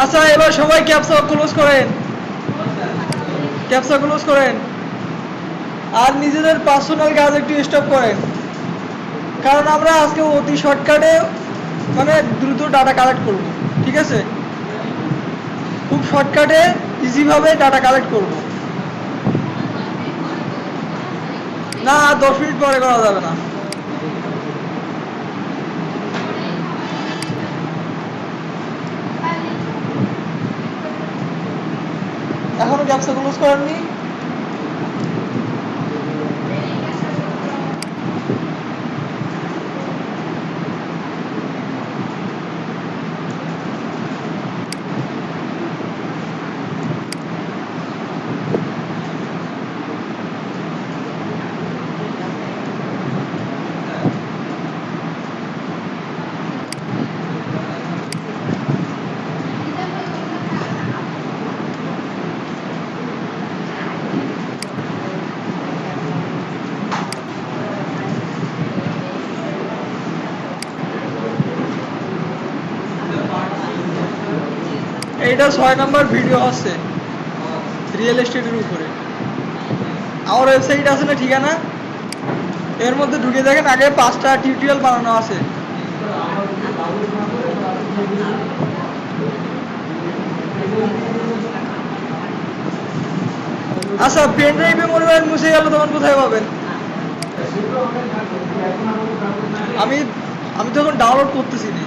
আচ্ছা এবার সবাই ক্যাপসা ক্লোজ করেন, ক্যাপসা ক্লোজ করেন আর নিজেদের পার্সোনাল কাজ একটু স্টপ করেন, কারণ আমরা আজকে অতি শর্টকাটে মানে দ্রুত ডাটা কালেক্ট করব, ঠিক আছে? খুব শর্টকাটে ইজিভাবে ডাটা কালেক্ট করব। না 10 মিনিট পরে করা যাবে না। এখনো ক্যাপসা ক্লোজ করেননি? এইটা 6 নাম্বার ভিডিও আছে রিয়েল এস্টেটের উপরে। আমার ওয়েবসাইট আছে না ঠিকানা, এর মধ্যে ঢুকে দেখেন আগে 5টা টিউটোরিয়াল বানানো আছে। আচ্ছা পেন ড্রাইভে মনে হয় মুছে গেল, তখন কোথায় পাবেন? আমি আমি তখন ডাউনলোড করতেছি না।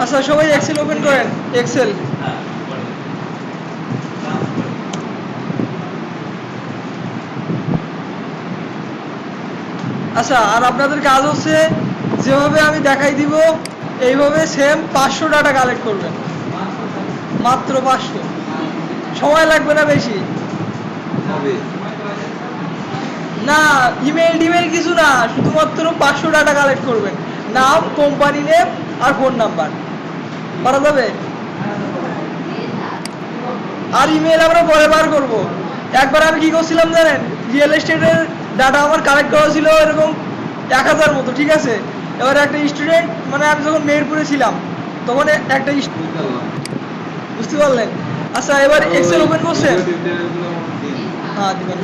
আচ্ছা সবাই এক্সেল ওপেন করেন, এক্সেল। আচ্ছা আর আপনাদের কাজ হচ্ছে যেভাবে আমি দেখাই দিব এইভাবে সেম 500 ডাটা কালেক্ট করবেন, মাত্র 500, সময় লাগবে না বেশি। না ইমেল টিমেল কিছু না, শুধুমাত্র 500 ডাটা কালেক্ট করবেন, নাম, কোম্পানি নেম আর ফোন নাম্বার, পারা যাবে? আর ইমেল আমরা পরে বার করবো। একবার আমি কি করছিলাম জানেন, রিয়েল এস্টেটের ডাটা আমার কালেক্ট করা ছিল এরকম 1000 মতো, ঠিক আছে? এবার একটা স্টুডেন্ট, মানে আমি যখন মেহেরপুরে ছিলাম তখন একটা বুঝতে পারলেন? আচ্ছা এবার এক্সেল ওপেন করছেন? হ্যাঁ দিবেন,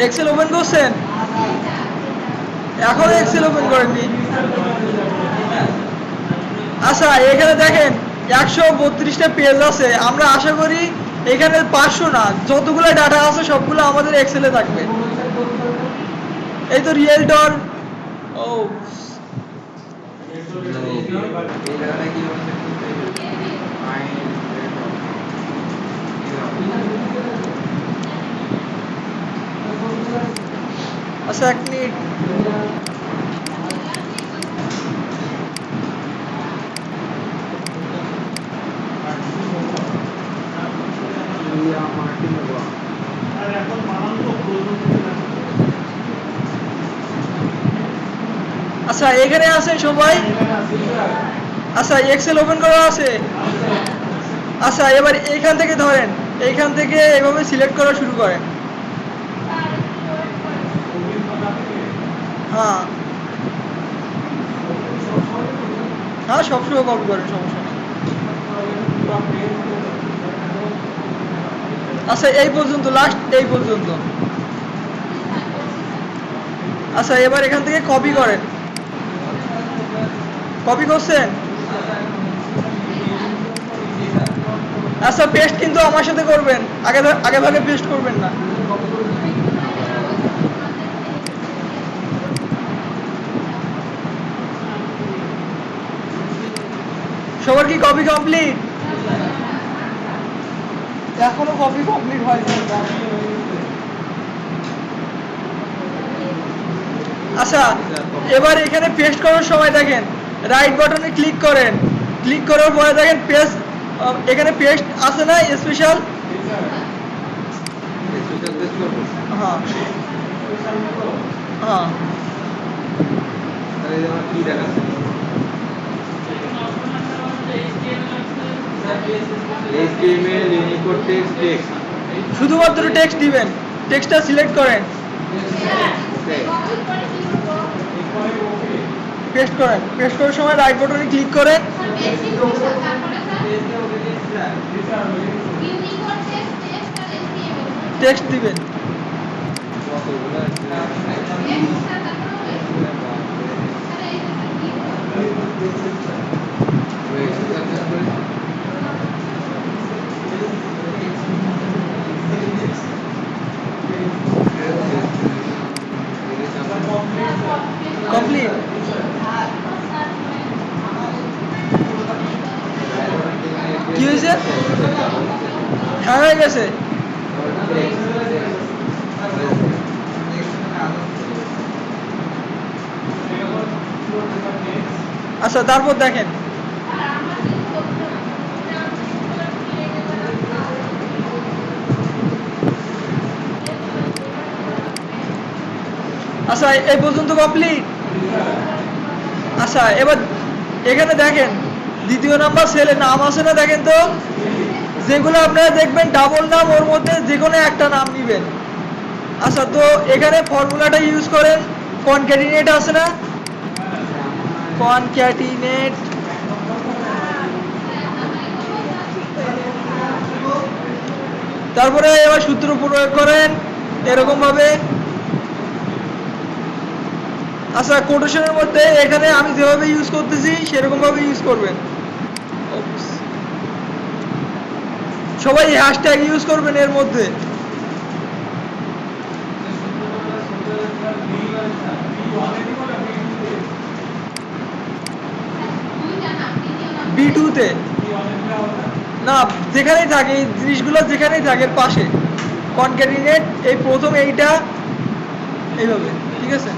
এক্সেল ওপেন করছেন? এখন এক্সেল ওপেন করেননি? আচ্ছা এখানে দেখেন 132টা পেজ আছে, আমরা আশা করি এখানে 500 না, যতগুলো ডাটা আছে সবগুলো আমাদের এক্সেলে থাকবে। এই তো রিয়েলটর, ও আচ্ছা এক মিনিট। আচ্ছা এখানে আছেন সবাই? আচ্ছা এক্সেল ওপেন করা আছে? আচ্ছা এবার এইখান থেকে ধরেন, এইখান থেকে এইভাবে সিলেক্ট করা শুরু করেন। হ্যাঁ হ্যাঁ সবসময় কপি করেন, সমস্যা নেই। আচ্ছা এই পর্যন্ত, লাস্ট এই পর্যন্ত। আচ্ছা এবার এখান থেকে কপি করেন, কপি করছেন? আচ্ছা পেস্ট কিন্তু আমার সাথে করবেন, আগে আগে ভাগে পেস্ট করবেন না। সবার কি কপি কমপ্লিট? এখনো কপি কমপ্লিট হয়নি। আচ্ছা এবার এখানে পেস্ট করার সময় দেখেন রাইট বাটনে ক্লিক করেন, ক্লিক করার পরে দেখেন পেস্ট, এখানে পেস্ট আছে না স্পেশাল? হ্যাঁ হ্যাঁ তাহলে আমার কি দেখাচ্ছে HTML ইউনিকোড টেক্সট শুধুমাত্র টেক্সট দিবেন, টেক্সটটা সিলেক্ট করেন, ওকে পেস্ট করেন, পেস্ট করার সময় রাইট বাটনে ক্লিক করেন, টেক্সট দিবেন। কতগুলো কমপ্লিট। কি হয়েছে? হ্যাঁ হয়ে গেছে। আচ্ছা তারপর দেখেন আচ্ছা এই পর্যন্ত কমপ্লিট। আচ্ছা এবার এখানে দেখেন দ্বিতীয় নাম্বার সেলের নাম আছে না, দেখেন তো যেগুলো আপনারা দেখবেন ডাবল নাম, ওর মধ্যে যে কোনো একটা নাম নেবেন। আচ্ছা তো এখানে ফর্মুলাটা ইউজ করেন, কনক্যাটিনেট আছে না, কনক্যাটিনেট, তারপরে এবার সূত্র প্রয়োগ করেন এরকম ভাবে। আচ্ছা কোটেশনের মধ্যে এখানে আমি যেভাবে ইউজ করতেছি সেরকম ভাবে ইউজ করবেন। সবাই হ্যাশট্যাগ ইউজ করবেন এর মধ্যে। B2 তে না, যেখানেই থাকে এই জিনিসগুলো যেখানেই থাকে এর পাশে কনক্যাটিনেট, এই প্রথম এইটা এইভাবে, ঠিক আছে?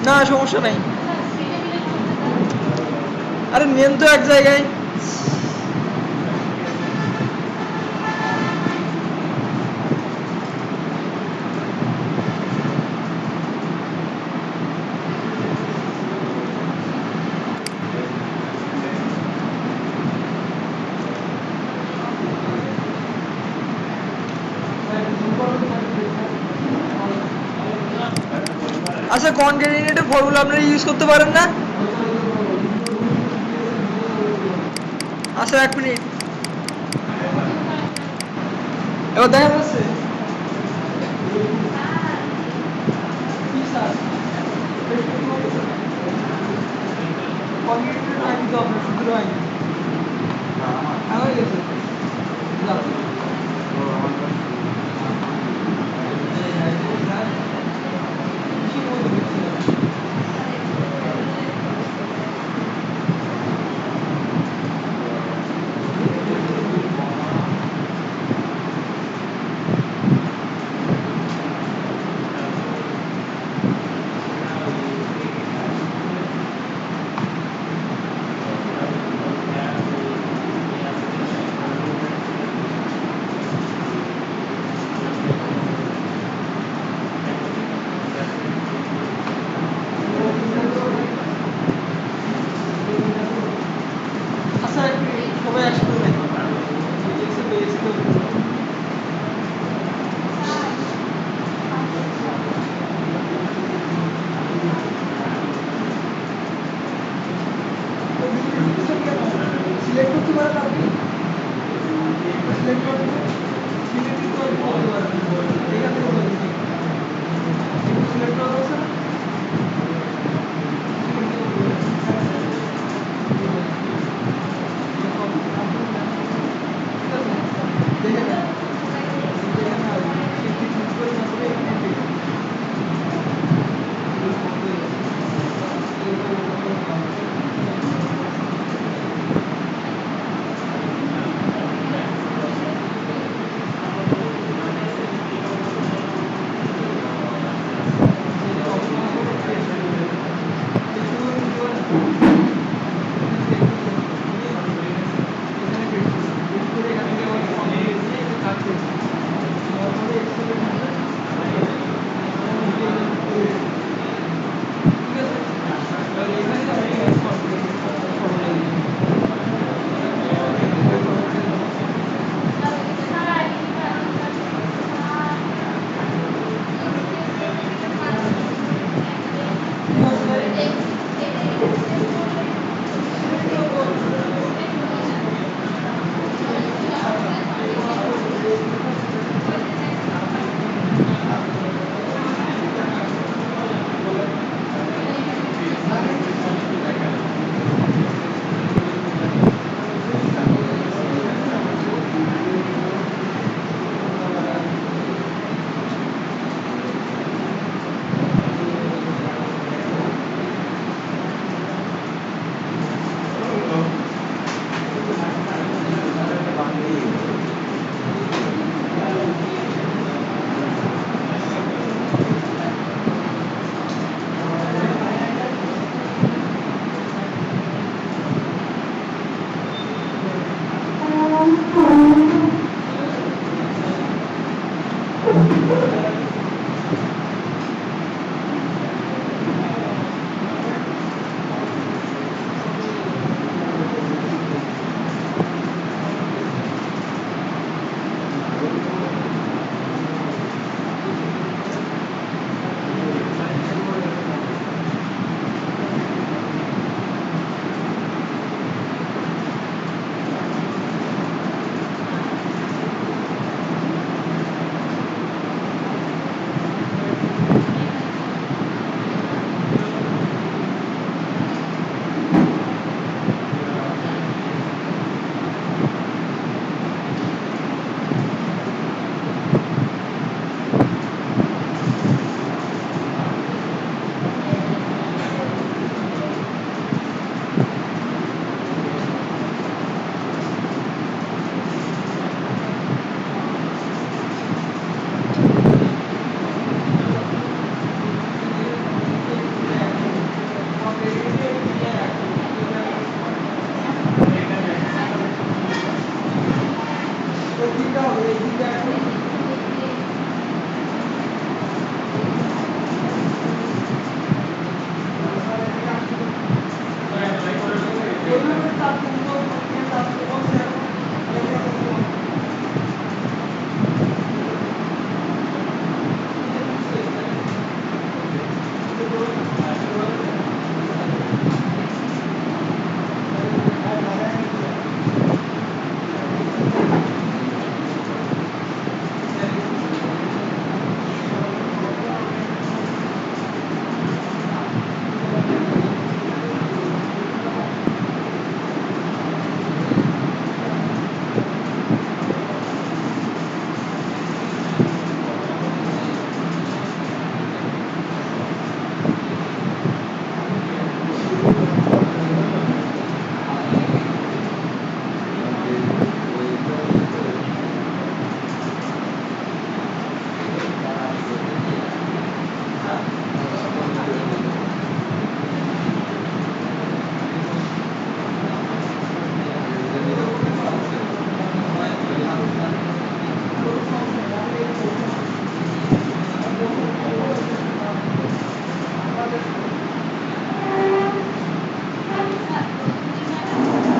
না সমস্যা নাই, আরে নেন তো এক জায়গায়। আচ্ছা কনক্যাটিনেটের ফর্মুলা আপনারা ইউজ করতে পারেন না? আচ্ছা এক মিনিট, এবার দেখা যাচ্ছে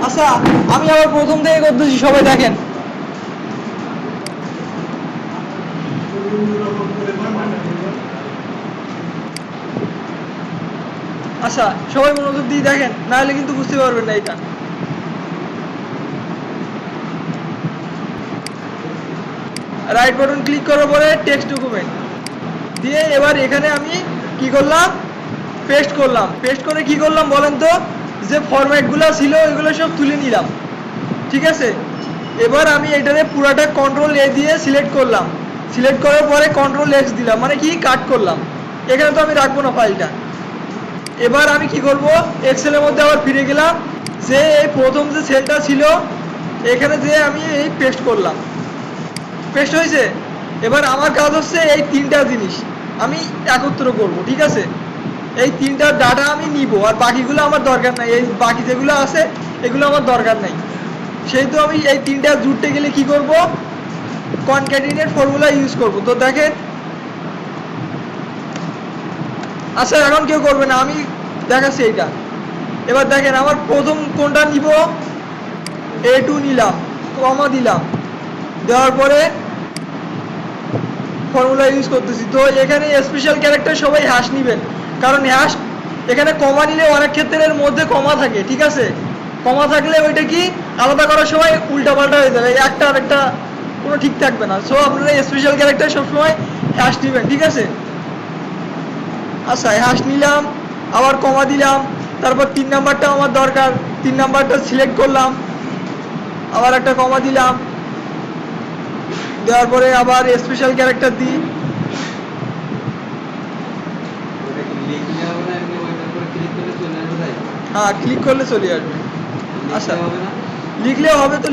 আচ্ছা, আমি আবার প্রথম থেকে করতেছি, সবাই দেখেন। আচ্ছা, সবাই মনোযোগ দিয়ে দেখেন, না হলে কিন্তু বুঝতে পারবেন না এটা। রাইট বাটন ক্লিক করার পরে টেক্সট ডকুমেন্ট দিয়ে এবার এখানে আমি কি করলাম, পেস্ট করলাম। পেস্ট করে কি করলাম বলেন তো, যে ফরম্যাটগুলো ছিল ওইগুলো সব তুলে নিলাম, ঠিক আছে। এবার আমি এটাতে পুরাটা কন্ট্রোল এ দিয়ে সিলেক্ট করলাম। সিলেক্ট করার পরে কন্ট্রোল এক্স দিলাম, মানে কি কাট করলাম। এখানে তো আমি রাখবো না ফাইলটা। এবার আমি কি করব, এক্সেলের মধ্যে আবার ফিরে গেলাম, যে এই প্রথম যে সেলটা ছিল এখানে যে আমি এই পেস্ট করলাম। পেস্ট হয়েছে। এবার আমার কাজ হচ্ছে এই তিনটা জিনিস আমি একত্র করব, ঠিক আছে। এই তিনটা ডাটা আমি নিব, আর বাকিগুলো আমার দরকার নাই। এই বাকি যেগুলো আছে এগুলো আমার দরকার নাই। সেহেতু আমি এই তিনটা জুড়তে গেলে কি করব, কনক্যাটিনেট ফর্মুলা ইউজ করব। তো দেখেন, আচ্ছা এখন কেউ করবে না, আমি দেখাচ্ছি এইটা। এবার দেখেন আমার প্রথম কোনটা নিব, A2 নিলাম, কমা দিলাম, দেওয়ার পরে ফর্মুলা ইউজ করতেছি। তো এখানে স্পেশাল ক্যারেক্টার সবাই হ্যাশ নিবেন, কারণ হ্যাশ এখানে কমা নিলে অনেক ক্ষেত্রের মধ্যে কমা থাকে, ঠিক আছে। কমা থাকলে ওইটা কি আলাদা করার সময় উল্টাপাল্টা হয়ে যাবে, একটা আর একটা কোনো ঠিক থাকবে না। সো আপনারা স্পেশাল ক্যারেক্টার সবসময় হ্যাশ নিবেন, ঠিক আছে। আচ্ছা, হ্যাশ নিলাম, আবার কমা দিলাম, তারপর 3 নাম্বারটা আমার দরকার, 3 নাম্বারটা সিলেক্ট করলাম, আবার একটা কমা দিলাম, দেওয়ার পরে আবার স্পেশাল ক্যারেক্টার দিই। হ্যাঁ, ক্লিক করলে চলে আসবে। আচ্ছা, লিখলেও হবে, তো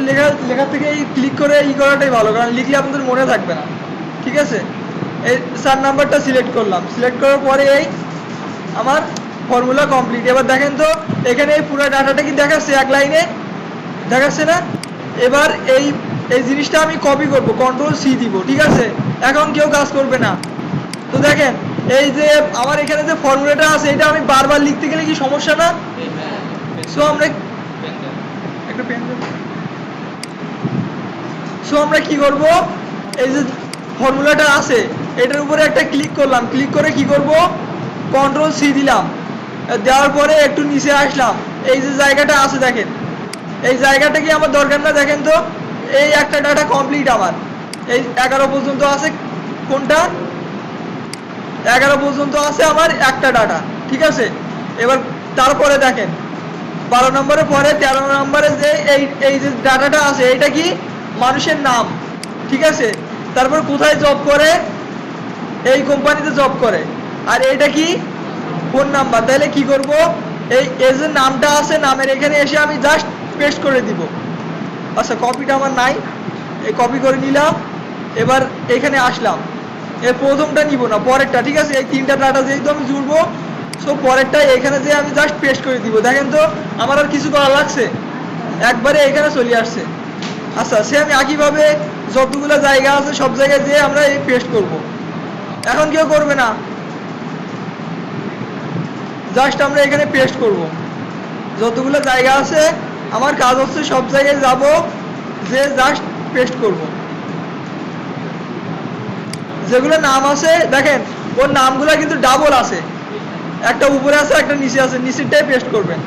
লেখা থেকে এই ক্লিক করে করাটাই ভালো, কারণ লিখলে আপনাদের মনে থাকবে না, ঠিক আছে। এই 4 নাম্বারটা সিলেক্ট করলাম। সিলেক্ট করার পরে এই আমার ফর্মুলা কমপ্লিট। এবার দেখেন তো এখানে এই পুরো ডাটাটা কি দেখাচ্ছে, এক লাইনে দেখাচ্ছে না। এবার এই জিনিসটা আমি কপি করব, কন্ট্রোল সি দিব, ঠিক আছে। এখন কেউ কাজ করবে না। তো দেখেন এই যে আমার এখানে যে ফর্মুলাটা আছে এটা আমি বারবার লিখতে গেলে কি সমস্যা না? সো আমরা একটা পেন সো আমরা কি করব, এই যে ফর্মুলাটা আছে এটার উপরে একটা ক্লিক করলাম, ক্লিক করে কি করব, কন্ট্রোল সি দিলাম, দেওয়ার পরে একটু নিচে আসলাম, এই যে জায়গাটা আছে দেখেন এই জায়গাটা কি আমার দরকার না? দেখেন তো এই একটা ডাটা কমপ্লিট আমার এই 11 পর্যন্ত আছে। কোনটা? 11 পর্যন্ত আছে আমার একটা ডাটা, ঠিক আছে। এবার তারপরে দেখেন 12 নম্বরের পরে 13 নম্বরে যে এই যে ডাটাটা আছে এটা কি মানুষের নাম, ঠিক আছে। তারপর কোথায় জব করে, এই কোম্পানিতে জব করে, আর এটা কি ফোন নাম্বার। তাহলে কি করব, এই যে নামটা আছে নামের এখানে এসে আমি জাস্ট পেস্ট করে দিব। আচ্ছা কপিটা আমার নাই, এই কপি করে নিলাম, এবার এখানে আসলাম, এর প্রথমটা নিব না পরেরটা, ঠিক আছে। এই তিনটা ডাটা যেহেতু আমি জুড়বো, সো পরেরটা এখানে যে আমি জাস্ট পেস্ট করে দিব। দেখেন তো আমার আর কিছু করা লাগছে, একবারে এখানে চলে আসছে। আচ্ছা সে আমি একইভাবে যতগুলো জায়গা আছে সব জায়গায় যেয়ে আমরা এই পেস্ট করব। এখন কেউ করবে না, জাস্ট আমরা এখানে পেস্ট করব। যতগুলো জায়গা আছে আমার কাজ হচ্ছে সব জায়গায় যাব, যে জাস্ট পেস্ট করব। যেগুলো নাম আছে দেখেন ওর নামগুলো কিন্তু ডাবল আছে, একটা উপরে আছে একটা নিচে আছে, নিচেরটাই পেস্ট করবেন।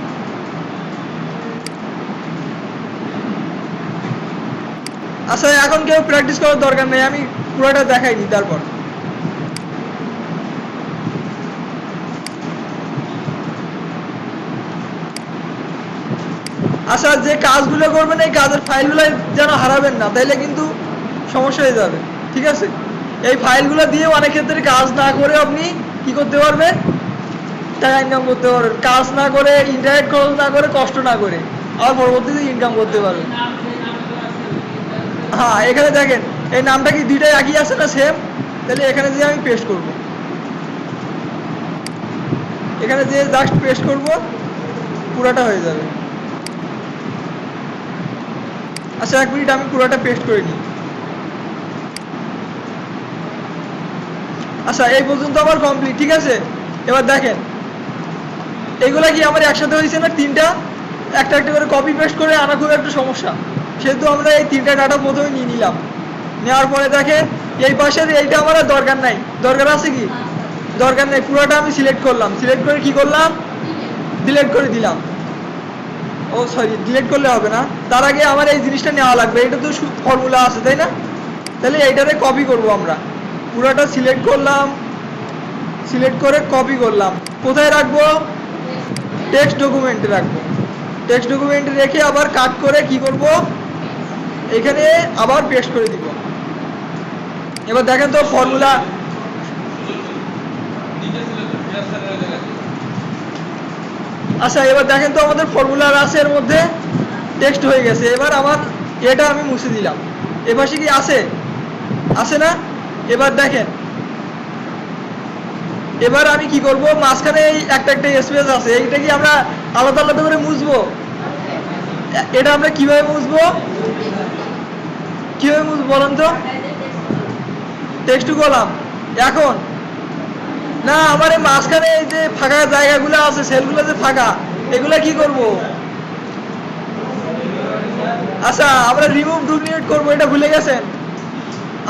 আচ্ছা এখন কেউ প্র্যাকটিস করার দরকার নেই, আমি পুরোটা দেখাই দিই তারপর। আচ্ছা যে কাজগুলো করবেন এই কাজের ফাইলগুলো যেন হারাবেন না, তাইলে কিন্তু সমস্যা হয়ে যাবে, ঠিক আছে। এই ফাইলগুলো দিয়ে অনেক ক্ষেত্রে কাজ না করে আপনি কি করতে পারবেন, টাকা ইনকাম করতে পারবেন। কাজ না করে, ইন্টারনেট খরচ না করে, কষ্ট না করে, আর পরবর্তীতে ইনকাম করতে পারবেন। হ্যাঁ এখানে দেখেন এই নামটা কি দুইটাই একই আছে না সেম, তাহলে এখানে যে আমি পেস্ট করব, এখানে যে জাস্ট পেস্ট করব পুরোটা হয়ে যাবে। আচ্ছা 1 মিনিট আমি পুরোটা পেস্ট করে নিই। আচ্ছা এই পর্যন্ত আমার কমপ্লিট, ঠিক আছে। এবার দেখেন এগুলা কি আমার একসাথে হয়েছে না তিনটা, একটা একটা করে কপি পেস্ট করে আনা খুব একটা সমস্যা, সেহেতু আমরা এই তিনটা ডাটা প্রথমে নিয়ে নিলাম। নেওয়ার পরে দেখেন এই পাশের এইটা আমার আর দরকার নাই, দরকার আছে কি? দরকার নেই, পুরোটা আমি সিলেক্ট করলাম, সিলেক্ট করে কি করলাম, ডিলিট করে দিলাম। ও সরি ডিলিট করলে হবে না, তার আগে আমার এই জিনিসটা নেওয়া লাগবে, এটা তো ফর্মুলা আছে তাই না। তাহলে এইটারে কপি করব আমরা, পুরোটা সিলেক্ট করলাম, সিলেক্ট করে কপি করলাম। কোথায় রাখবো? টেক্সট ডকুমেন্টে রাখবো। টেক্সট ডকুমেন্টে রেখে আবার কাট করে কি করব, এখানে আবার পেস্ট করে দিব। এবার দেখেন তো ফর্মুলা, আচ্ছা এবার দেখেন তো আমাদের ফর্মুলার আছে এর মধ্যে টেক্সট হয়ে গেছে। এবার আমার এটা আমি মুছে দিলাম, এপাশে কি আছে, আছে না? এবার দেখেন এবার আমি কি করব, মাঝখানে এই একটা একটা স্পেস আছে, এইটা কি আমরা আলাদা আলাদা করে মুছবো? এটা আমরা কিভাবে মুছবো, কিভাবে মুছবো বলেন তো? টেক্সট কলাম এখন না, আমার এই মাঝখানে এই যে ফাঁকা জায়গাগুলো আছে, সেলগুলো যে ফাঁকা, এগুলা কি করব? আচ্ছা আমরা রিমুভ ডুপ্লিকেট করব, এটা ভুলে গেছেন।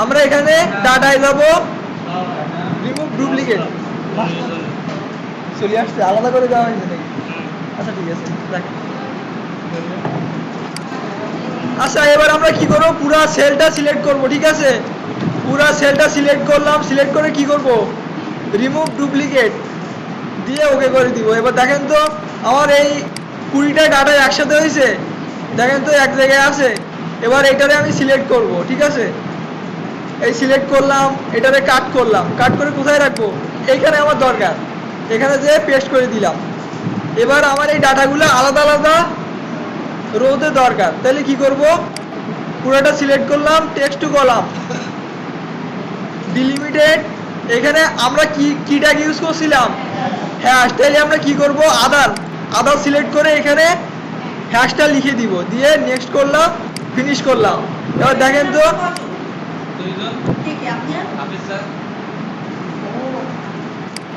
আমরা এখানে ডাটায় যাব, রিমুভ ডুপ্লিকেট চলে আসছে, আলাদা করে দেওয়া হয়েছে নাকি? আচ্ছা ঠিক আছে দেখেন। আচ্ছা এবার আমরা কি করব, পুরো সেলটা সিলেক্ট করব, ঠিক আছে। পুরো সেলটা সিলেক্ট করলাম, সিলেক্ট করে কি করব, রিমুভ ডুপ্লিকেট দিয়ে ওকে করে দিব। এবার দেখেন তো আমার এই 20টা ডাটা একসাথে হয়েছে, দেখেন তো এক জায়গায় আছে। এবার এটারে আমি সিলেক্ট করব, ঠিক আছে। এই সিলেক্ট করলাম, এটারে কাট করলাম, কাট করে কোথায় রাখবো, এইখানে আমার দরকার, এখানে যে পেস্ট করে দিলাম। এবার আমার এই ডাটাগুলো আলাদা আলাদা রোতে দরকার, তাহলে কি করব, পুরোটা সিলেক্ট করলাম, টেক্সট কলাম ডিলিমিটেড, এখানে আমরা কি ট্যাগ ইউজ করছিলাম, হ্যাশ। তাহলে আমরা কি করব, আদার সিলেক্ট করে এখানে হ্যাশটা লিখে দিব, দিয়ে নেক্সট করলাম, ফিনিশ করলাম। এবার দেখেন তো দুইজন কে কে আপনি আর হাফিজ স্যার ও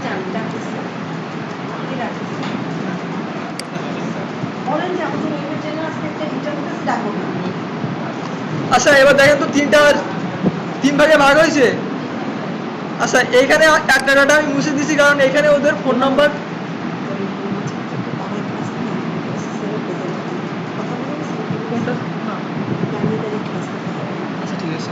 জান ডাকতেছে আপনি ডাকতেছে হাফিজ স্যার বলেন যে আমাদের ওয়েবের জন্য আজকে একটা ইন্টারভিউ আছে ডাকবো না আচ্ছা এবার দেখেন তো তিন ভাগে ভাগ হয়েছে। আচ্ছা এইখানে একটা ডাটা আমি মুছে দিছি, কারণ এখানে ওদের ফোন নাম্বার। কোনটা? না। আচ্ছা ঠিক আছে।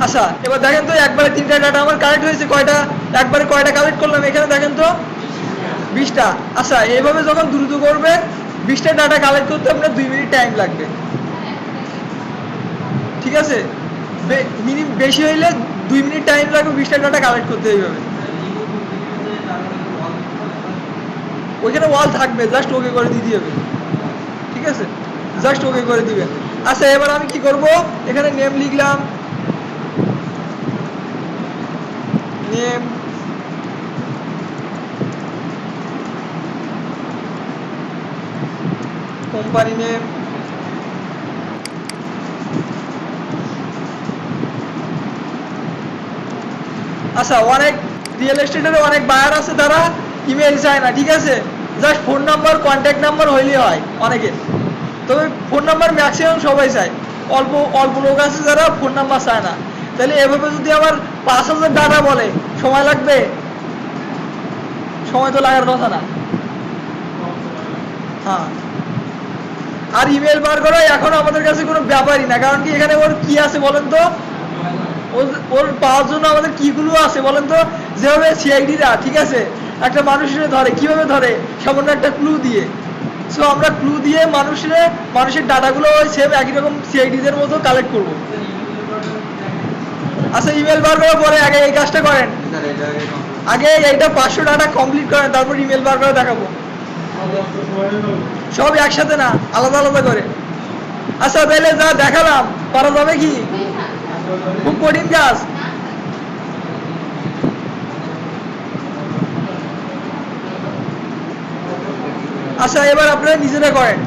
আচ্ছা এবার দেখেন তো একবারে তিনটা ডাটা আমার কালেক্ট হয়েছে কয়টা, একবারে কয়টা কালেক্ট করলাম এখানে দেখেন তো 20টা। আচ্ছা এইভাবে যখন দ্রুত করবেন 20টা ডাটা কালেক্ট করতে আপনার 2 মিনিট টাইম লাগবে, ঠিক আছে? মিনিমাম বেশি হইলে 2 মিনিট টাইম লাগবে 20টা ডাটা কালেক্ট করতে এইভাবে। ওইখানে ওয়াল থাকবে, জাস্ট ওকে করে দিতে হবে, ঠিক আছে? জাস্ট ওকে করে দিবেন। আচ্ছা এবার আমি কি করব, এখানে নেম লিখলাম, নেম, কোম্পানি নেম, আচ্ছা অনেক রিয়েল এস্টেটের অনেক বায়ার আছে তারা ইমেল চায় না, ঠিক আছে? Just phone number, contact number হইলেই হয় অনেকের। তবে ফোন নাম্বার ম্যাক্সিমাম সবাই চায়, অল্প অল্প লোক আছে যারা ফোন নাম্বার চায় না। তাহলে এভাবে যদি আমার 5000 ডাটা বলে সময় লাগবে? সময় তো লাগার কথা না। হ্যাঁ, আর ইমেল বার করা এখন আমাদের কাছে কোনো ব্যাপারই না, কারণ কি এখানে ওর কি আছে বলেন তো? ওর পাওয়ার জন্য আমাদের কিগুলো আছে বলেন তো? যেভাবে সিআইডিরা, ঠিক আছে, একটা মানুষের ধরে কিভাবে ধরে, সামান্য একটা ক্লু দিয়ে। সো আমরা ক্লু দিয়ে মানুষের ডাটাগুলো ওই সেম একই রকম সিআইডিদের মতো কালেক্ট করব। আচ্ছা ইমেল বার করার পরে আগে এই কাজটা করেন, স্যার এটা আগে আগে এইটা 500 ডাটা কমপ্লিট করেন, তারপর ইমেল বার করে দেখাবো। সব একসাথে না, আলাদা আলাদা করে। আচ্ছা তাহলে যা দেখালাম করা যাবে কি? খুব কঠিন কাজ। আচ্ছা এবার আপনারা নিজেরা করেন।